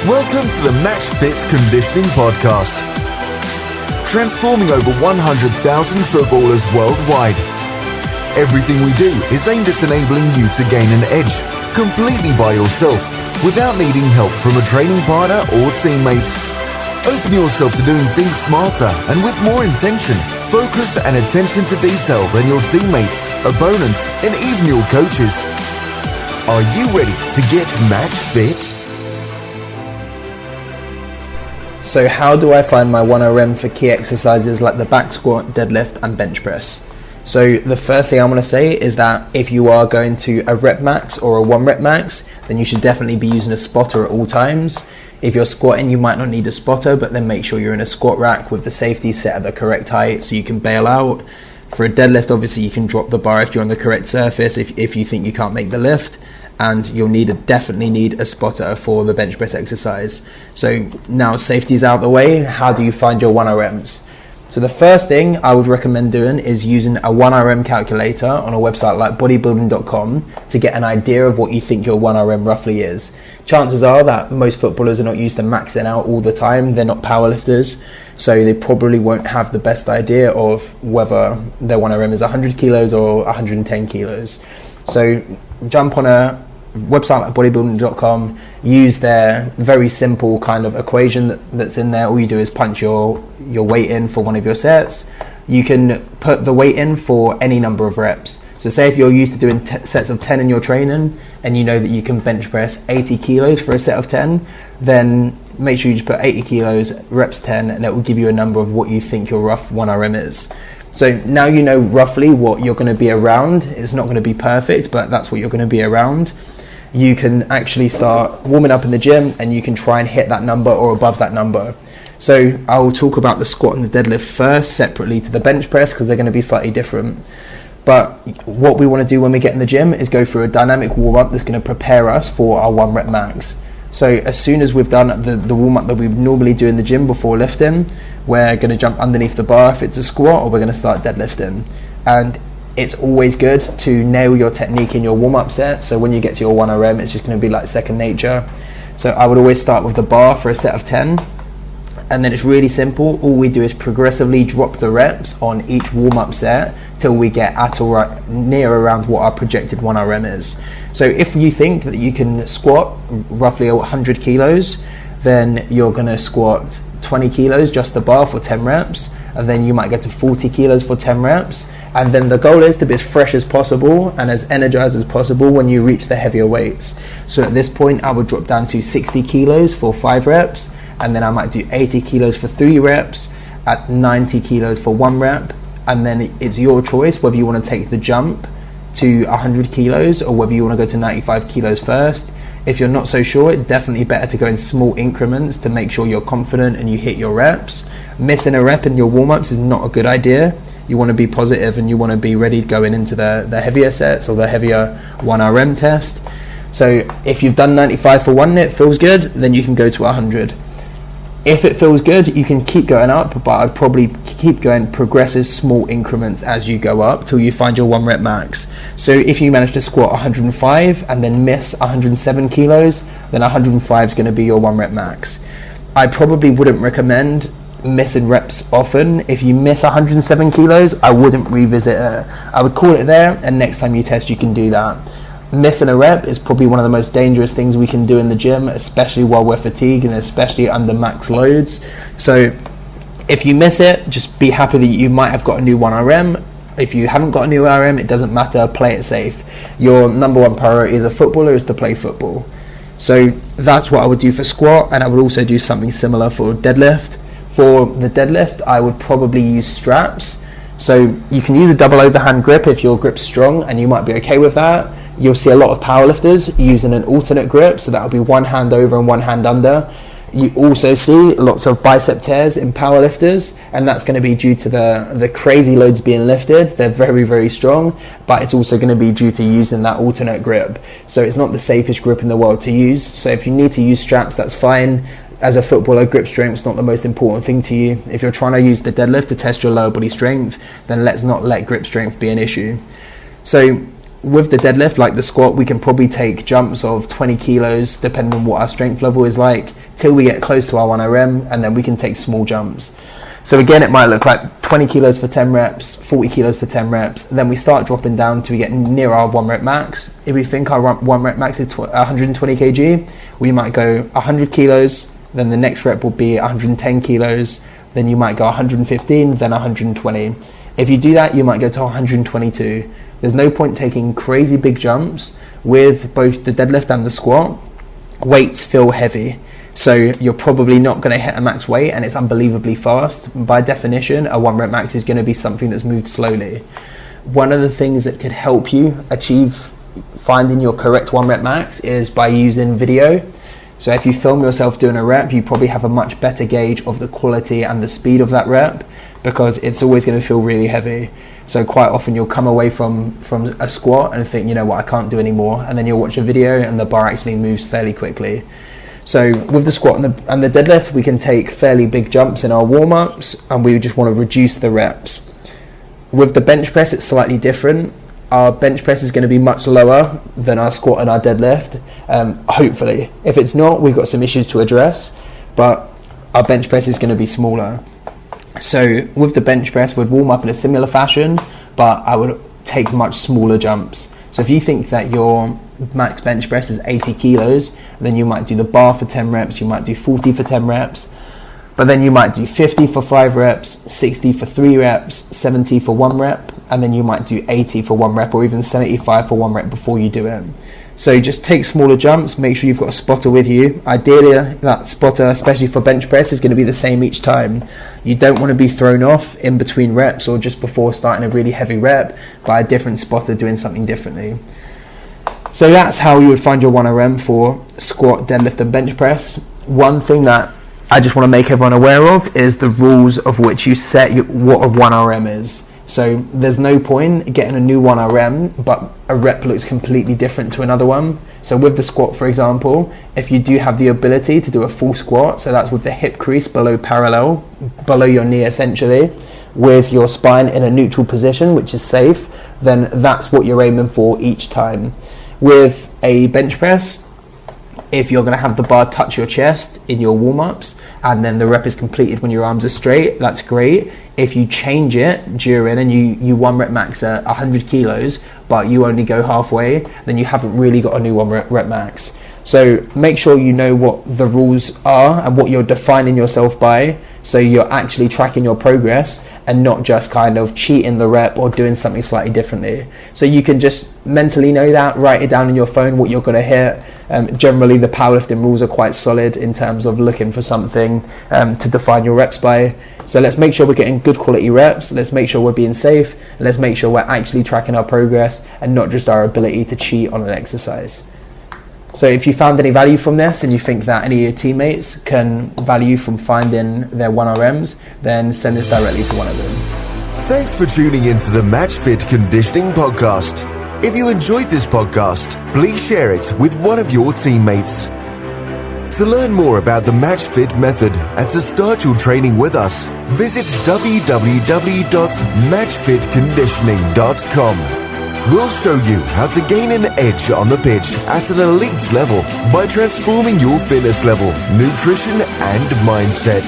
Welcome to the Matchfit Conditioning Podcast. Transforming over 100,000 footballers worldwide. Everything we do is aimed at enabling you to gain an edge completely by yourself without needing help from a training partner or teammate. Open yourself to doing things smarter and with more intention, focus and attention to detail than your teammates, opponents and even your coaches. Are you ready to get match fit? So how do I find my 1RM for key exercises like the back squat, deadlift and bench press? So the first thing I want to say is that if you are going to a rep max or a 1 rep max, then you should definitely be using a spotter at all times. If you're squatting, you might not need a spotter, but then make sure you're in a squat rack with the safety set at the correct height so you can bail out. For a deadlift, obviously you can drop the bar if you're on the correct surface if you think you can't make the lift. And you'll definitely need a spotter for the bench press exercise. So now safety's out of the way, how do you find your 1RMs? So the first thing I would recommend doing is using a 1RM calculator on a website like bodybuilding.com to get an idea of what you think your 1RM roughly is. Chances are that most footballers are not used to maxing out all the time, they're not powerlifters, so they probably won't have the best idea of whether their 1RM is 100 kilos or 110 kilos. So jump on a website like bodybuilding.com, use their very simple kind of equation that's in there. All you do is punch your weight in for one of your sets. You can put the weight in for any number of reps. So say if you're used to doing sets of 10 in your training and you know that you can bench press 80 kilos for a set of 10, then make sure you just put 80 kilos, reps 10, and it will give you a number of what you think your rough 1RM is. So now you know roughly what you're going to be around. It's not going to be perfect, but that's what you're going to be around. You can actually start warming up in the gym and you can try and hit that number or above that number. So I'll talk about the squat and the deadlift first separately to the bench press because they're going to be slightly different. But what we want to do when we get in the gym is go through a dynamic warm-up that's going to prepare us for our 1 rep max. So as soon as we've done the warm-up that we would normally do in the gym before lifting, we're going to jump underneath the bar if it's a squat, or we're going to start deadlifting. And it's always good to nail your technique in your warm-up set, so when you get to your 1RM, it's just going to be like second nature. So I would always start with the bar for a set of 10, and then it's really simple. All we do is progressively drop the reps on each warm-up set till we get at or near around what our projected 1RM is. So if you think that you can squat roughly 100 kilos, then you're going to squat 20 kilos just the bar for 10 reps, and then you might get to 40 kilos for 10 reps, and then the goal is to be as fresh as possible and as energized as possible when you reach the heavier weights. So at this point I would drop down to 60 kilos for 5 reps, and then I might do 80 kilos for 3 reps, at 90 kilos for 1 rep, and then it's your choice whether you want to take the jump to 100 kilos or whether you want to go to 95 kilos first. If you're not so sure, it's definitely better to go in small increments to make sure you're confident and you hit your reps. Missing a rep in your warm-ups is not a good idea. You want to be positive and you want to be ready going into the heavier sets or the heavier 1RM test. So if you've done 95 for 1 and it feels good, then you can go to 100. If it feels good, you can keep going up, but I'd probably keep going progressive small increments as you go up till you find your 1 rep max. So if you manage to squat 105 and then miss 107 kilos, then 105 is going to be your 1 rep max. I probably wouldn't recommend missing reps often. If you miss 107 kilos, I wouldn't revisit it. I would call it there, and next time you test, you can do that. Missing a rep is probably one of the most dangerous things we can do in the gym, especially while we're fatigued and especially under max loads. So if you miss it, just be happy that you might have got a new 1RM. If you haven't got a new RM, it doesn't matter, play it safe. Your number one priority as a footballer is to play football. So that's what I would do for squat, and I would also do something similar for deadlift. For the deadlift, I would probably use straps. So you can use a double overhand grip if your grip's strong, and you might be okay with that. You'll see a lot of powerlifters using an alternate grip, so that'll be one hand over and one hand under. You also see lots of bicep tears in powerlifters, and that's going to be due to the crazy loads being lifted. They're very, very strong, but it's also going to be due to using that alternate grip. So it's not the safest grip in the world to use. So if you need to use straps, that's fine. As a footballer, grip strength is not the most important thing to you. If you're trying to use the deadlift to test your lower body strength, then let's not let grip strength be an issue. So with the deadlift, like the squat, we can probably take jumps of 20 kilos, depending on what our strength level is like, till we get close to our 1RM, and then we can take small jumps. So again, it might look like 20 kilos for 10 reps, 40 kilos for 10 reps. And then we start dropping down till we get near our 1 rep max. If we think our 1 rep max is 120 kg, we might go 100 kilos, then the next rep will be 110 kilos, then you might go 115, then 120. If you do that, you might go to 122. There's no point taking crazy big jumps with both the deadlift and the squat. Weights feel heavy, so you're probably not going to hit a max weight, and it's unbelievably fast. By definition, a 1 rep max is going to be something that's moved slowly. One of the things that could help you achieve finding your correct 1 rep max is by using video. So if you film yourself doing a rep, you probably have a much better gauge of the quality and the speed of that rep, because it's always going to feel really heavy. So quite often you'll come away from a squat and think, you know what, I can't do any more. And then you'll watch a video and the bar actually moves fairly quickly. So with the squat and the deadlift, we can take fairly big jumps in our warm-ups, and we just want to reduce the reps. With the bench press, it's slightly different. Our bench press is going to be much lower than our squat and our deadlift, hopefully. If it's not, we've got some issues to address, but our bench press is going to be smaller. So with the bench press, we'd warm up in a similar fashion, but I would take much smaller jumps. So if you think that your max bench press is 80 kilos, then you might do the bar for 10 reps, you might do 40 for 10 reps, but then you might do 50 for 5 reps, 60 for 3 reps, 70 for 1 rep, and then you might do 80 for 1 rep, or even 75 for 1 rep before you do it. So just take smaller jumps, make sure you've got a spotter with you. Ideally, that spotter, especially for bench press, is going to be the same each time. You don't want to be thrown off in between reps or just before starting a really heavy rep by a different spotter doing something differently. So that's how you would find your 1RM for squat, deadlift and bench press. One thing that I just want to make everyone aware of is the rules of which you set what a 1RM is. So there's no point getting a new 1RM, but a rep looks completely different to another one. So with the squat, for example, if you do have the ability to do a full squat, so that's with the hip crease below parallel, below your knee essentially, with your spine in a neutral position, which is safe, then that's what you're aiming for each time. With a bench press, if you're going to have the bar touch your chest in your warm-ups and then the rep is completed when your arms are straight, that's great. If you change it during and you 1 rep max at 100 kilos but you only go halfway, then you haven't really got a new 1 rep max. So make sure you know what the rules are and what you're defining yourself by, so you're actually tracking your progress and not just kind of cheating the rep or doing something slightly differently. So you can just mentally know that, write it down in your phone what you're going to hit. Generally the powerlifting rules are quite solid in terms of looking for something to define your reps by. So let's make sure we're getting good quality reps, let's make sure we're being safe, and let's make sure we're actually tracking our progress and not just our ability to cheat on an exercise. So if you found any value from this and you think that any of your teammates can value from finding their 1RMs, then send this directly to one of them. Thanks for tuning into the Matchfit Conditioning Podcast. If you enjoyed this podcast, please share it with one of your teammates. To learn more about the Matchfit method and to start your training with us, visit www.matchfitconditioning.com. We'll show you how to gain an edge on the pitch at an elite level by transforming your fitness level, nutrition and mindset.